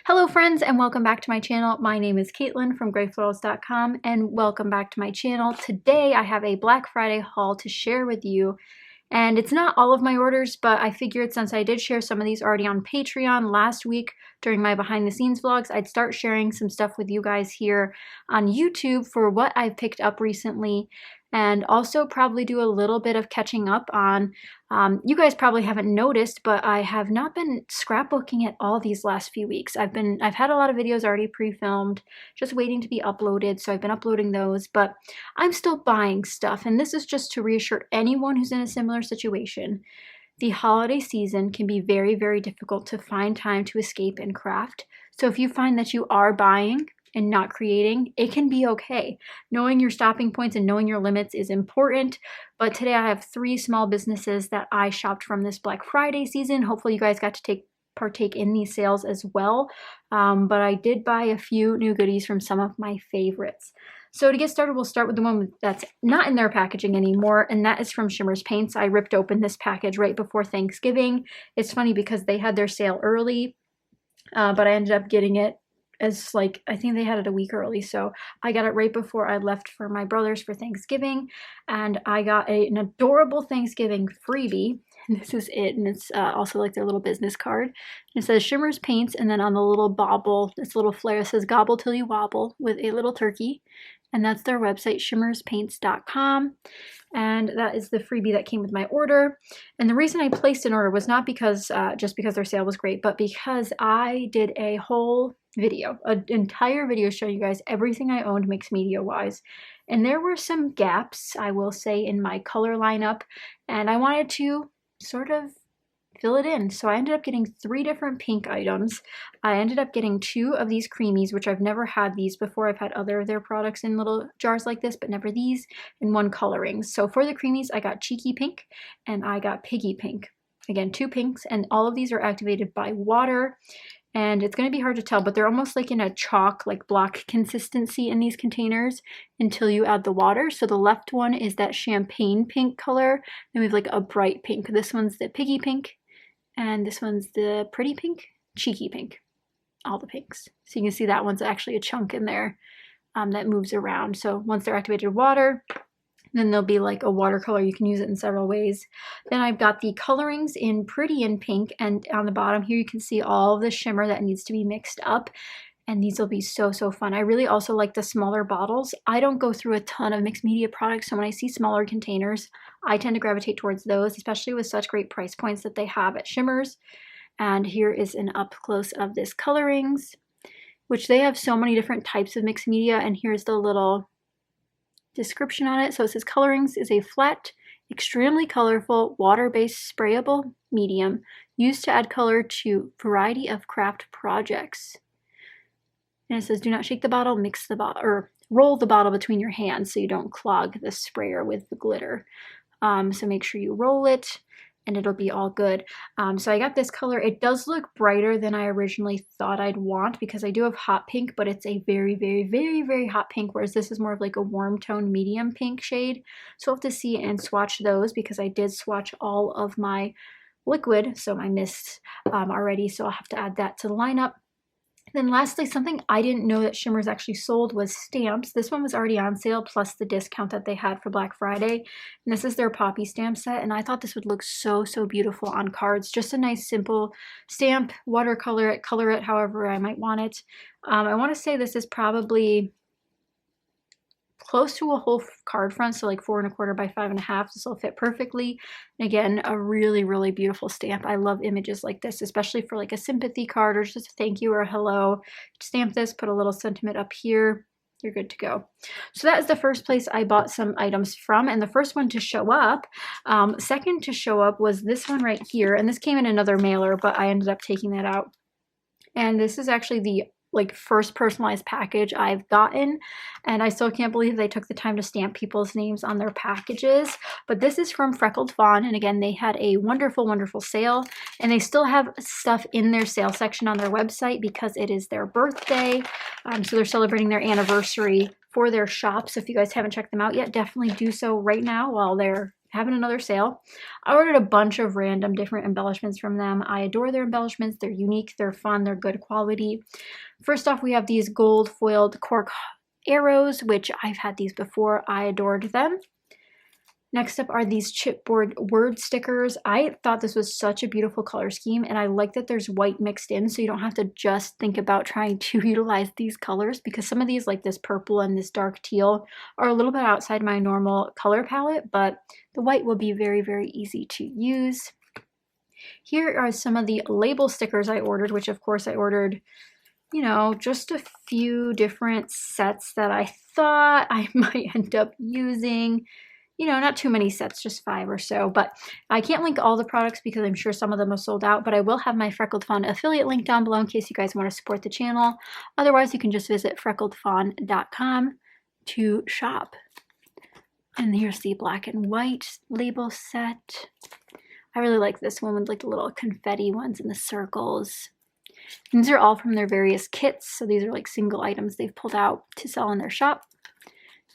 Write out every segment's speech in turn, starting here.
Hello friends and welcome back to my channel. My name is Katelyn from Florals.com and welcome back to my channel. Today I have a Black Friday haul to share with you, and it's not all of my orders, but I figured since I did share some of these already on Patreon last week during my behind the scenes vlogs, I'd start sharing some stuff with you guys here on YouTube for what I've picked up recently, and also probably do a little bit of catching up on, you guys probably haven't noticed, but I have not been scrapbooking at all these last few weeks. I've had a lot of videos already pre-filmed, just waiting to be uploaded, so I've been uploading those, but I'm still buying stuff, and this is just to reassure anyone who's in a similar situation. The holiday season can be very, very difficult to find time to escape and craft, so if you find that you are buying and not creating, it can be okay. Knowing your stopping points and knowing your limits is important, but today I have 3 small businesses that I shopped from this Black Friday season. Hopefully you guys got to partake in these sales as well, but I did buy a few new goodies from some of my favorites. So to get started, we'll start with the one that's not in their packaging anymore, and that is from Shimmerz Paints. I ripped open this package right before Thanksgiving. It's funny because they had their sale early, but I ended up getting it as I think they had it a week early, so I got it right before I left for my brother's for Thanksgiving, and I got an adorable Thanksgiving freebie, and this is it, and it's also like their little business card. It says Shimmerz Paints, and then on the little bauble, this little flare says "Gobble till you wobble" with a little turkey, and that's their website, shimmerzpaints.com. And that is the freebie that came with my order. And the reason I placed an order was not because just because their sale was great, but because I did a whole video, an entire video showing you guys everything I owned mixed media wise. And there were some gaps, I will say, in my color lineup, and I wanted to sort of fill it in. So I ended up getting 3 different pink items. I ended up getting 2 of these creamies, which I've never had these before. I've had other of their products in little jars like this, but never these, and 1 coloring. So for the creamies, I got Cheeky Pink and I got Piggy Pink. Again, 2 pinks, and all of these are activated by water. And it's going to be hard to tell, but they're almost like in a chalk, like block consistency in these containers until you add the water. So the left one is that champagne pink color. Then we have like a bright pink. This one's the Piggy Pink. And this one's the pretty pink, Cheeky Pink, all the pinks. So you can see that one's actually a chunk in there that moves around. So once they're activated with water, then there'll be like a watercolor. You can use it in several ways. Then I've got the colorings in pretty and pink, and on the bottom here you can see all of the shimmer that needs to be mixed up. And these will be so, so fun. I really also like the smaller bottles. I don't go through a ton of mixed media products, so when I see smaller containers, I tend to gravitate towards those, especially with such great price points that they have at Shimmerz. And here is an up close of this colorings, which they have so many different types of mixed media, and here's the little description on it. So it says colorings is a flat, extremely colorful, water-based sprayable medium used to add color to variety of craft projects. And it says, do not shake the bottle, mix the bottle, or roll the bottle between your hands so you don't clog the sprayer with the glitter. So make sure you roll it and it'll be all good. So I got this color. It does look brighter than I originally thought I'd want because I do have hot pink, but it's a very, very, very, very hot pink, whereas this is more of like a warm tone medium pink shade. So I'll have to see and swatch those because I did swatch all of my liquid, so my mist already, so I'll have to add that to the lineup. Then lastly, something I didn't know that Shimmerz actually sold was stamps. This one was already on sale plus the discount that they had for Black Friday. And this is their poppy stamp set, and I thought this would look so, so beautiful on cards. Just a nice simple stamp, watercolor it, color it however I might want it. I want to say this is probably close to a whole card front, so like 4 1/4 by 5 1/2. This will fit perfectly. And again, a really, really beautiful stamp. I love images like this, especially for like a sympathy card or just a thank you or a hello. Stamp this, put a little sentiment up here. You're good to go. So that is the first place I bought some items from, and the first one to show up. Second to show up was this one right here, and this came in another mailer, but I ended up taking that out. And this is actually the first personalized package I've gotten, and I still can't believe they took the time to stamp people's names on their packages. But this is from Freckled Fawn, and again, they had a wonderful, wonderful sale, and they still have stuff in their sale section on their website because it is their birthday. So they're celebrating their anniversary for their shop. So if you guys haven't checked them out yet, definitely do so right now while they're having another sale. I ordered a bunch of random different embellishments from them. I adore their embellishments. They're unique, they're fun, they're good quality. First off, we have these gold foiled cork arrows, which I've had these before. I adored them. Next up are these chipboard word stickers. I thought this was such a beautiful color scheme, and I like that there's white mixed in, so you don't have to just think about trying to utilize these colors, because some of these, like this purple and this dark teal, are a little bit outside my normal color palette, but the white will be very, very easy to use. Here are some of the label stickers I ordered, which of course I ordered, you know, just a few different sets that I thought I might end up using. You know, not too many sets, just 5 or so, but I can't link all the products because I'm sure some of them are sold out, but I will have my Freckled Fawn affiliate link down below in case you guys want to support the channel. Otherwise, you can just visit freckledfawn.com to shop. And here's the black and white label set. I really like this one with like the little confetti ones and the circles. And these are all from their various kits, so these are like single items they've pulled out to sell in their shop.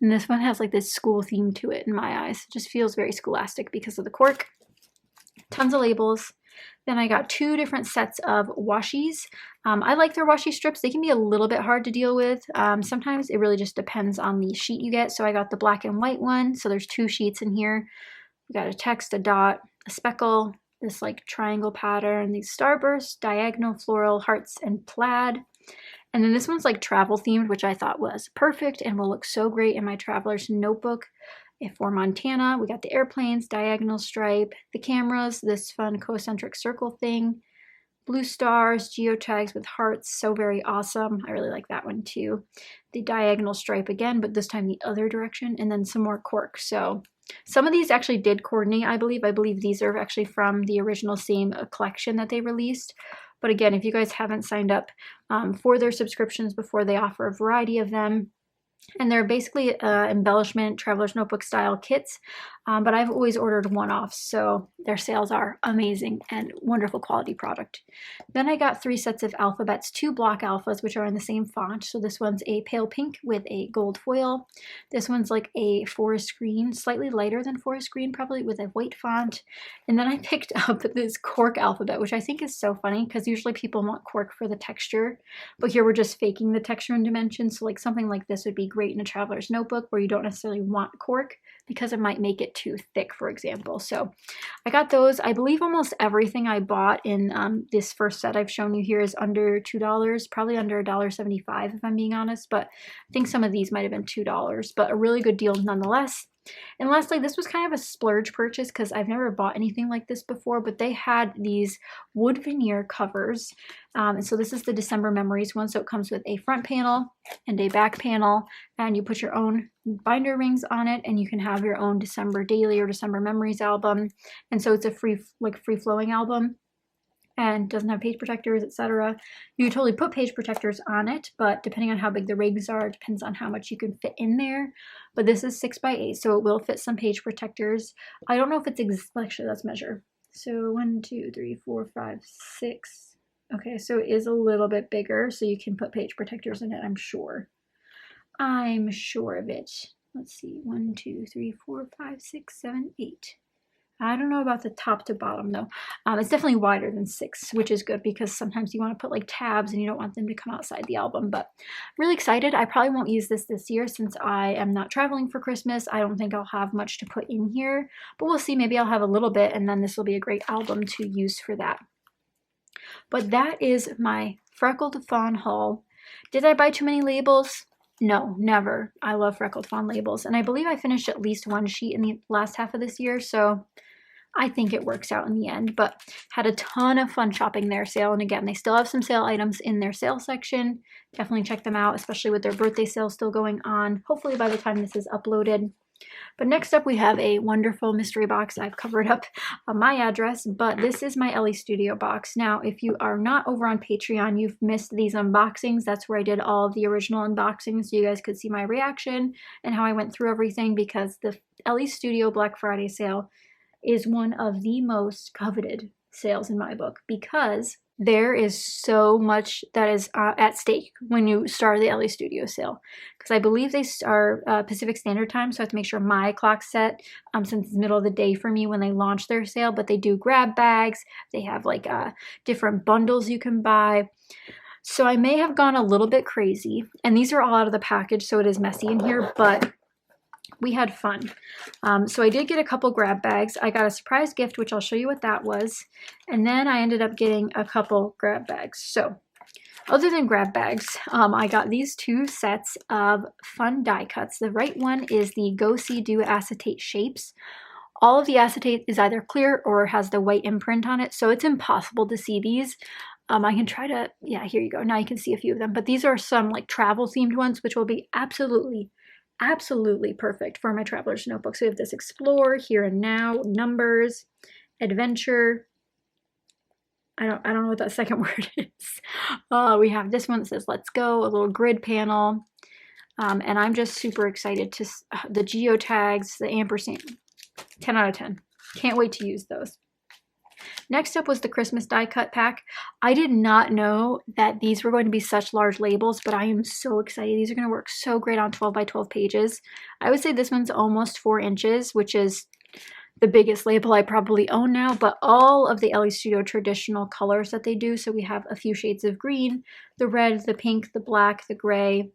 And this one has like this school theme to it in my eyes. It just feels very scholastic because of the cork. Tons of labels. Then I got 2 different sets of washies. I like their washi strips. They can be a little bit hard to deal with. Sometimes it really just depends on the sheet you get. So I got the black and white one. So there's 2 sheets in here. We got a text, a dot, a speckle, this like triangle pattern, these starbursts, diagonal, floral, hearts, and plaid. And then this one's like travel themed, which I thought was perfect and will look so great in my traveler's notebook. For Montana, we got the airplanes, diagonal stripe, the cameras, this fun concentric circle thing, blue stars, geotags with hearts, so very awesome. I really like that one too. The diagonal stripe again, but this time the other direction, and then some more cork. So some of these actually did coordinate, I believe. I believe these are actually from the original same collection that they released. But again, if you guys haven't signed up for their subscriptions before, they offer a variety of them. And they're basically embellishment, traveler's notebook style kits, but I've always ordered one-offs, so their sales are amazing and wonderful quality product. Then I got 3 sets of alphabets, 2 block alphas, which are in the same font. So this one's a pale pink with a gold foil. This one's like a forest green, slightly lighter than forest green, probably with a white font. And then I picked up this Cork Alphabet, which I think is so funny because usually people want cork for the texture, but here we're just faking the texture and dimensions. So like something like this would be great in a traveler's notebook where you don't necessarily want cork because it might make it too thick, for example. So I got those. I believe almost everything I bought in this first set I've shown you here is under $2, probably under $1.75 if I'm being honest, but I think some of these might have been $2, but a really good deal nonetheless. And lastly, this was kind of a splurge purchase because I've never bought anything like this before, but they had these wood veneer covers. And so this is the December Memories one. So it comes with a front panel and a back panel, and you put your own binder rings on it, and you can have your own December Daily or December Memories album. And so it's a free-flowing album and doesn't have page protectors, etc. You can totally put page protectors on it, but depending on how big the rigs are, it depends on how much you can fit in there. But this is 6x8, so it will fit some page protectors. I don't know if it's actually, let's measure. So 1, 2, 3, 4, 5, 6. Okay, so it is a little bit bigger, so you can put page protectors in it, I'm sure. I'm sure of it. Let's see, 1, 2, 3, 4, 5, 6, 7, 8. I don't know about the top to bottom though. It's definitely wider than 6, which is good because sometimes you want to put like tabs and you don't want them to come outside the album. But really excited. I probably won't use this year since I am not traveling for Christmas. I don't think I'll have much to put in here, but we'll see. Maybe I'll have a little bit, and then this will be a great album to use for that. But that is my Freckled Fawn haul. Did I buy too many labels? No, never. I love Freckled Fawn labels, and I believe I finished at least 1 sheet in the last half of this year, so I think it works out in the end. But had a ton of fun shopping their sale, and again, they still have some sale items in their sale section. Definitely check them out, especially with their birthday sale still going on, hopefully by the time this is uploaded. But next up, we have a wonderful mystery box. I've covered up my address, but this is my Ellie Studio Box. Now, if you are not over on Patreon, you've missed these unboxings. That's where I did all of the original unboxings, so you guys could see my reaction and how I went through everything, because the Ellie Studio Black Friday sale is one of the most coveted sales in my book, because there is so much that is at stake when you start the Ellie Studio sale. Because I believe they are Pacific Standard Time, so I have to make sure my clock's set since it's the middle of the day for me when they launch their sale. But they do grab bags. They have like different bundles you can buy. So I may have gone a little bit crazy. And these are all out of the package, so it is messy in here, but we had fun. So I did get a couple grab bags. I got a surprise gift, which I'll show you what that was. And then I ended up getting a couple grab bags. So other than grab bags, I got these two sets of fun die cuts. The right one is the Go See Do acetate shapes. All of the acetate is either clear or has the white imprint on it, so it's impossible to see these. I can try to, yeah, here you go. Now you can see a few of them, but these are some like travel themed ones, which will be absolutely perfect for my traveler's notebook. So we have this Explore, Here and Now, Numbers, Adventure. I don't know what that second word is. We have this one that says Let's Go, a little grid panel. And I'm just super excited to the geotags, the ampersand. 10 out of 10. Can't wait to use those. Next up was the Christmas die cut pack. I did not know that these were going to be such large labels, but I am so excited. These are going to work so great on 12 by 12 pages. I would say this one's almost 4 inches, which is the biggest label I probably own now, but all of the Ellie Studio traditional colors that they do. So we have a few shades of green, the red, the pink, the black, the gray.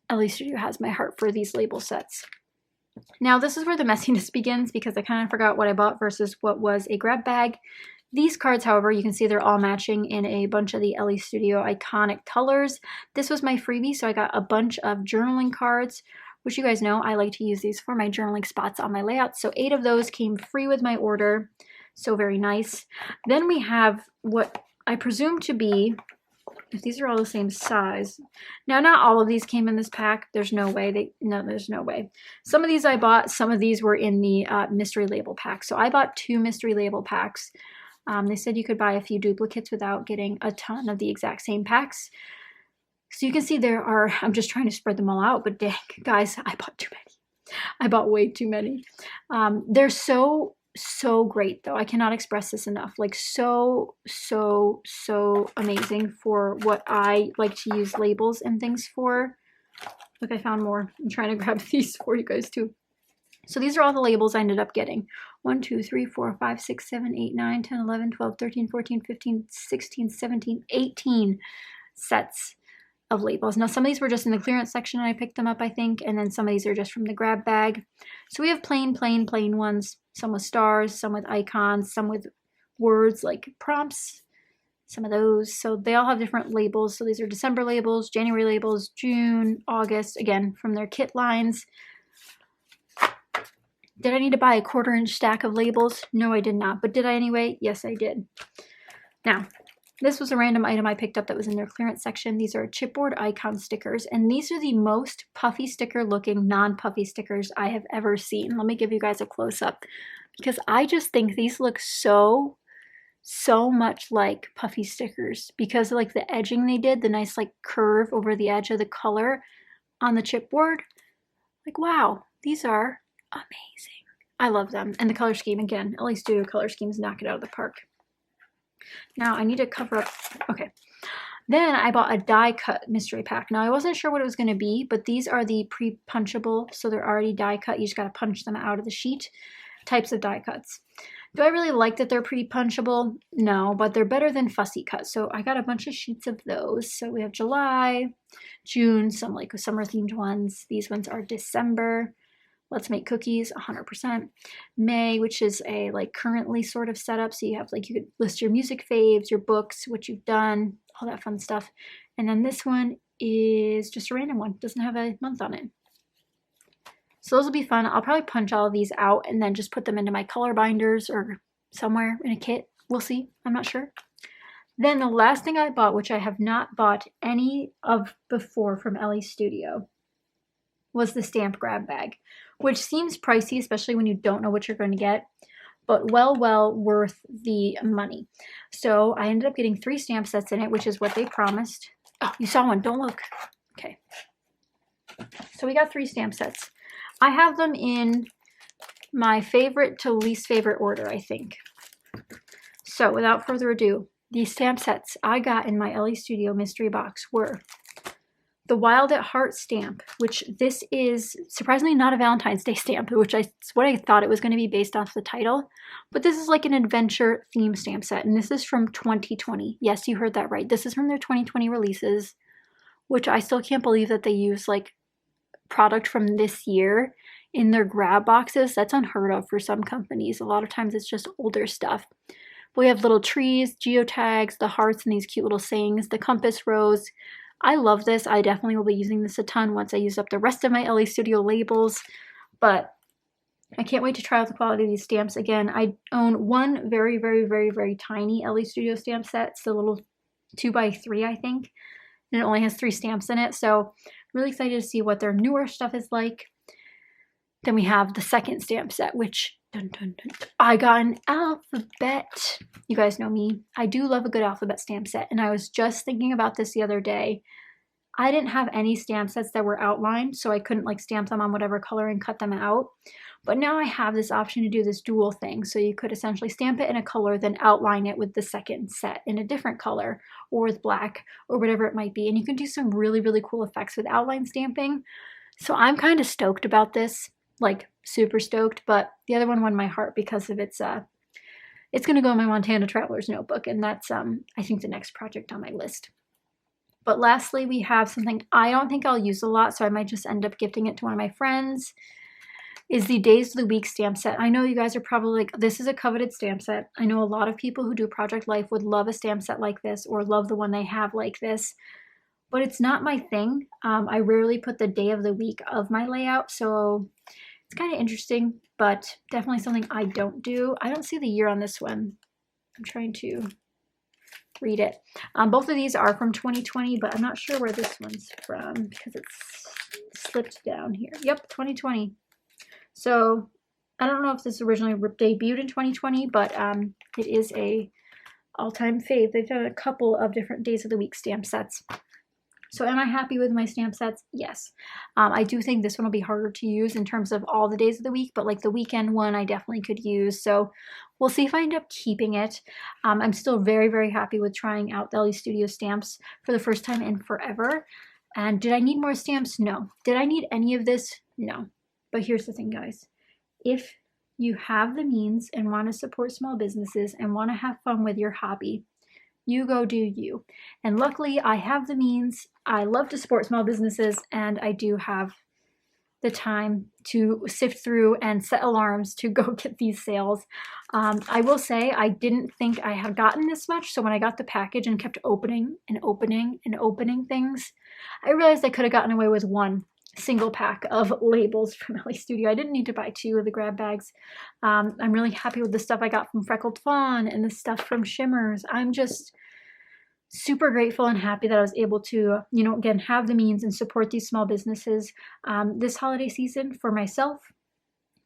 Ellie Studio has my heart for these label sets. Now this is where the messiness begins, because I kind of forgot what I bought versus what was a grab bag. These cards, however, you can see they're all matching in a bunch of the Ellie Studio iconic colors. This was my freebie, so I got a bunch of journaling cards, which you guys know I like to use these for my journaling spots on my layout. So 8 of those came free with my order. So very nice. Then we have what I presume to be, if these are all the same size. Now, not all of these came in this pack. There's no way. There's no way. Some of these I bought. Some of these were in the mystery label pack. So I bought 2 mystery label packs. They said you could buy a few duplicates without getting a ton of the exact same packs. So you can see there are, I'm just trying to spread them all out, but dang, guys, I bought too many. I bought way too many. They're so great though. I cannot express this enough. Like so amazing for what I like to use labels and things for. Look, I found more. I'm trying to grab these for you guys too. So these are all the labels I ended up getting. 1, 2, 3, 4, 5, 6, 7, 8, 9, 10, 11, 12, 13, 14, 15, 16, 17, 18 sets of labels. Now some of these were just in the clearance section and I picked them up, I think, and then some of these are just from the grab bag. So we have plain ones, some with stars, some with icons, some with words like prompts, some of those. So they all have different labels. So these are December labels, January labels, June, August, again from their kit lines. Did I need to buy a 1/4 inch stack of labels? No, I did not, but did I anyway? Yes, I did. Now, this was a random item I picked up that was in their clearance section. These are chipboard icon stickers, and these are the most puffy sticker looking non-puffy stickers I have ever seen. Let me give you guys a close-up, because I just think these look so much like puffy stickers, because of like the edging they did, the nice like curve over the edge of the color on the chipboard. Like, wow, these are amazing. I love them. And the color scheme, again, Ellie Studio color schemes knock it out of the park. Now I need to cover up, okay. Then I bought a die cut mystery pack. Now I wasn't sure what it was going to be, but these are the pre-punchable, so they're already die cut. You just got to punch them out of the sheet types of die cuts. Do I really like that they're pre-punchable? No, but they're better than fussy cut. So I got a bunch of sheets of those. So we have July, June, some like summer themed ones. These ones are December. Let's Make Cookies, 100%. May, which is a like currently sort of setup. So you have like, you could list your music faves, your books, what you've done, all that fun stuff. And then this one is just a random one. Doesn't have a month on it. So those will be fun. I'll probably punch all of these out and then just put them into my color binders or somewhere in a kit. We'll see. I'm not sure. Then the last thing I bought, which I have not bought any of before from Ellie Studio, was the stamp grab bag, which seems pricey, especially when you don't know what you're going to get, but well worth the money. So I ended up getting 3 stamp sets in it, which is what they promised. Oh, you saw one. Don't look. Okay. So we got 3 stamp sets. I have them in my favorite to least favorite order, I think. So without further ado, these stamp sets I got in my Ellie Studio mystery box were the Wild at Heart stamp, which this is surprisingly not a Valentine's Day stamp, which is what I thought it was going to be based off the title. But this is like an adventure theme stamp set, and this is from 2020. Yes, you heard that right. This is from their 2020 releases, which I still can't believe that they use like product from this year in their grab boxes. That's unheard of for some companies. A lot of times it's just older stuff. We have little trees, geotags, the hearts, and these cute little sayings, the compass rose. I love this. I definitely will be using this a ton once I use up the rest of my Ellie Studio labels, but I can't wait to try out the quality of these stamps. Again, I own one very, very, very, very tiny Ellie Studio stamp set. It's a little 2x3, I think, and it only has 3 stamps in it, so I'm really excited to see what their newer stuff is like. Then we have the second stamp set, which dun, dun, dun, I got an alphabet. You guys know me. I do love a good alphabet stamp set, and I was just thinking about this the other day. I didn't have any stamp sets that were outlined, so I couldn't like stamp them on whatever color and cut them out. But now I have this option to do this dual thing, so you could essentially stamp it in a color, then outline it with the second set in a different color, or with black, or whatever it might be. And you can do some really, really cool effects with outline stamping. So I'm kind of stoked about this. Like super stoked, but the other one won my heart because of it's going to go in my Montana Traveler's notebook, and that's I think the next project on my list. But lastly, we have something I don't think I'll use a lot, so I might just end up gifting it to one of my friends, is the Days of the Week stamp set. I know you guys are probably like, this is a coveted stamp set. I know a lot of people who do Project Life would love a stamp set like this, or love the one they have like this, but it's not my thing. I rarely put the day of the week of my layout, so it's kind of interesting, but definitely something I don't do. I don't see the year on this one. I'm trying to read it. Both of these are from 2020, but I'm not sure where this one's from because it's slipped down here. Yep, 2020. So I don't know if this originally debuted in 2020, but it is a all-time fave. They've done a couple of different Days of the Week stamp sets. So am I happy with my stamp sets? Yes. I do think this one will be harder to use in terms of all the days of the week, but like the weekend one I definitely could use. So we'll see if I end up keeping it. I'm still very, very happy with trying out the Ellie Studio stamps for the first time in forever. And did I need more stamps? No. Did I need any of this? No. But here's the thing, guys. If you have the means and want to support small businesses and want to have fun with your hobby, you go do you. And luckily I have the means. I love to support small businesses, and I do have the time to sift through and set alarms to go get these sales. I will say I didn't think I had gotten this much, so when I got the package and kept opening and opening and opening things, I realized I could have gotten away with one single pack of labels from Ellie Studio. I didn't need to buy 2 of the grab bags. I'm really happy with the stuff I got from Freckled Fawn and the stuff from Shimmerz. I'm just super grateful and happy that I was able to, you know, again, have the means and support these small businesses this holiday season for myself.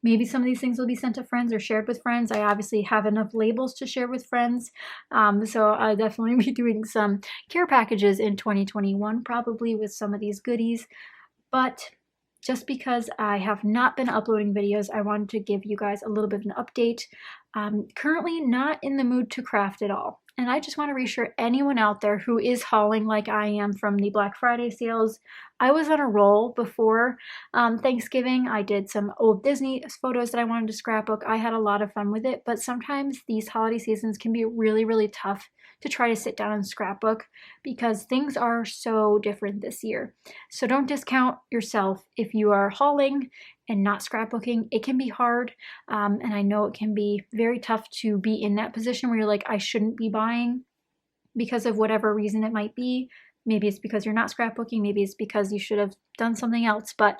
Maybe some of these things will be sent to friends or shared with friends. I obviously have enough labels to share with friends. So I'll definitely be doing some care packages in 2021, probably with some of these goodies. But just because I have not been uploading videos, I wanted to give you guys a little bit of an update. Currently not in the mood to craft at all. And I just want to reassure anyone out there who is hauling like I am from the Black Friday sales. I was on a roll before Thanksgiving. I did some old Disney photos that I wanted to scrapbook. I had a lot of fun with it, but sometimes these holiday seasons can be really, really tough to try to sit down and scrapbook because things are so different this year. So don't discount yourself if you are hauling and not scrapbooking. It can be hard, and I know it can be very tough to be in that position where you're like, I shouldn't be buying because of whatever reason it might be. Maybe it's because you're not scrapbooking, maybe it's because you should have done something else, but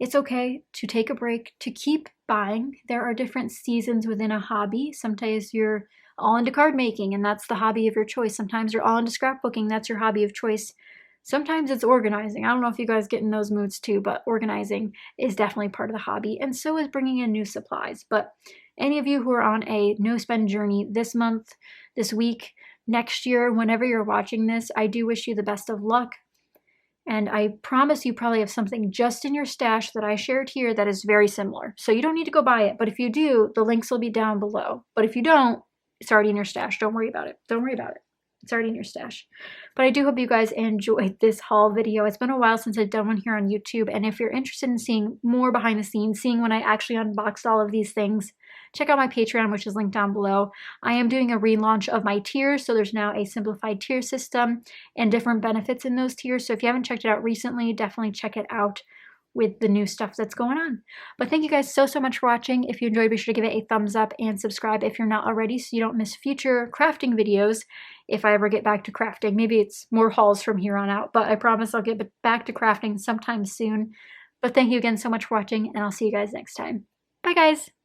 it's okay to take a break, to keep buying. There are different seasons within a hobby. Sometimes you're all into card making and that's the hobby of your choice. Sometimes you're all into scrapbooking, that's your hobby of choice. Sometimes it's organizing. I don't know if you guys get in those moods too, but organizing is definitely part of the hobby, and so is bringing in new supplies. But any of you who are on a no-spend journey this month, this week, next year, whenever you're watching this, I do wish you the best of luck. And I promise you probably have something just in your stash that I shared here that is very similar. So you don't need to go buy it, but if you do, the links will be down below. But if you don't, it's already in your stash. Don't worry about it. Don't worry about it. It's already in your stash. But I do hope you guys enjoyed this haul video. It's been a while since I've done one here on YouTube, and if you're interested in seeing more behind the scenes, seeing when I actually unboxed all of these things, check out my Patreon, which is linked down below. I am doing a relaunch of my tiers, so there's now a simplified tier system and different benefits in those tiers. So if you haven't checked it out recently, definitely check it out with the new stuff that's going on. But thank you guys so much for watching. If you enjoyed, be sure to give it a thumbs up and subscribe if you're not already, so you don't miss future crafting videos if I ever get back to crafting. Maybe it's more hauls from here on out, but I promise I'll get back to crafting sometime soon. But thank you again so much for watching, and I'll see you guys next time. Bye guys!